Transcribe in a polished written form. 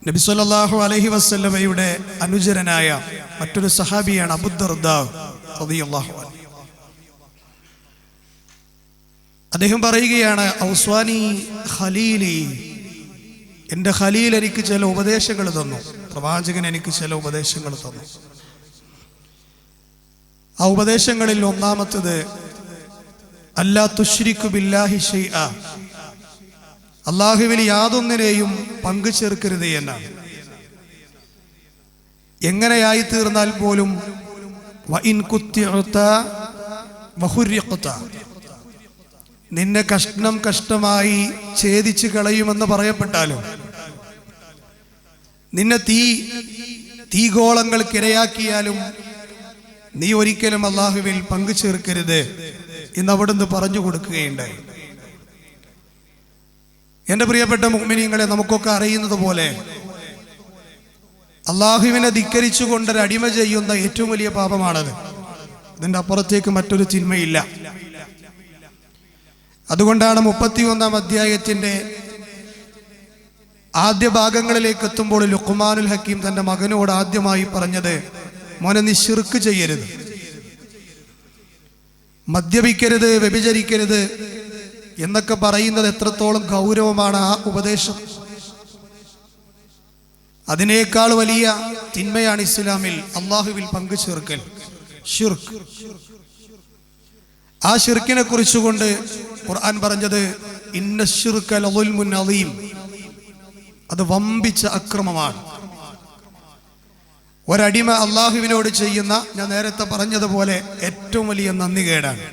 നബി സല്ലല്ലാഹു അലൈഹി വസല്ലമയുടെ അനുചരനായ മറ്റൊരു സഹാബിയാണ് അബൂ ദർദാ റളിയല്ലാഹു അൻഹു. അദ്ദേഹം പറയുകയാണ്, ഔസ്വാനി ഖലീലി, എൻ്റെ ഖലീൽ എനിക്ക് ചില ഉപദേശങ്ങൾ തന്നു, പ്രവാചകൻ എനിക്ക് ചില ഉപദേശങ്ങൾ തന്നു. ആ ഉപദേശങ്ങളിൽ ഒന്നാമത്തത് അല്ലാ തുശ്രികു ബില്ലാഹി ശൈഅ, അല്ലാഹുവിൽ യാതൊന്നിനെയും പങ്കു ചേർക്കരുത് എന്നാണ്. എങ്ങനെയായി തീർന്നാൽ പോലും വഇൻ കുത്തിഅത വഹുരിഖത, നിന്നെ കഷ്ണം കഷ്ടമായി ഛേദിച്ച് കളയുമെന്ന് പറയപ്പെട്ടാലും, നിന്നെ തീഗോളങ്ങൾക്കിരയാക്കിയാലും നീ ഒരിക്കലും അല്ലാഹുവിൽ പങ്കു ചേർക്കരുത് എന്ന് അവിടുന്ന് പറഞ്ഞു കൊടുക്കുകയുണ്ടായി. എൻ്റെ പ്രിയപ്പെട്ട മുഅ്മിനീങ്ങളെ, നമുക്കൊക്കെ അറിയുന്നത് പോലെ അല്ലാഹുവിനെ ധിക്കരിച്ചുകൊണ്ട് അടിമ ചെയ്യുന്ന ഏറ്റവും വലിയ പാപമാണത്. ഇതിൻ്റെ അപ്പുറത്തേക്ക് മറ്റൊരു തിന്മയില്ല. അതുകൊണ്ടാണ് 31-ാം അധ്യായത്തിന്റെ ആദ്യ ഭാഗങ്ങളിലേക്ക് എത്തുമ്പോൾ ലുഖ്മാനുൽ ഹക്കീം തന്റെ മകനോട് ആദ്യമായി പറഞ്ഞത്, മോനെ നീ ശിർക്ക് ചെയ്യരുത്, മദ്യപിക്കരുത്, വ്യഭിചരിക്കരുത് എന്നൊക്കെ പറയുന്നത് എത്രത്തോളം ഗൗരവമാണ് ആ ഉപദേശം. അതിനേക്കാൾ വലിയ തിന്മയാണ് ഇസ്ലാമിൽ അല്ലാഹുവിൽ പങ്കു ചേർക്കൽ, ശിർക്ക്. ആ ശിർക്കിനെ കുറിച്ചുകൊണ്ട് ഖുർആൻ പറഞ്ഞത് ഇന്ന ശിർക ലദുൽമുൻ അദീം, അത് വമ്പിച്ച അക്രമമാണ്. ഒരടിമ അല്ലാഹുവിനോട് ചെയ്യുന്ന, ഞാൻ നേരത്തെ പറഞ്ഞതുപോലെ, ഏറ്റവും വലിയ നന്ദികേടാണ്.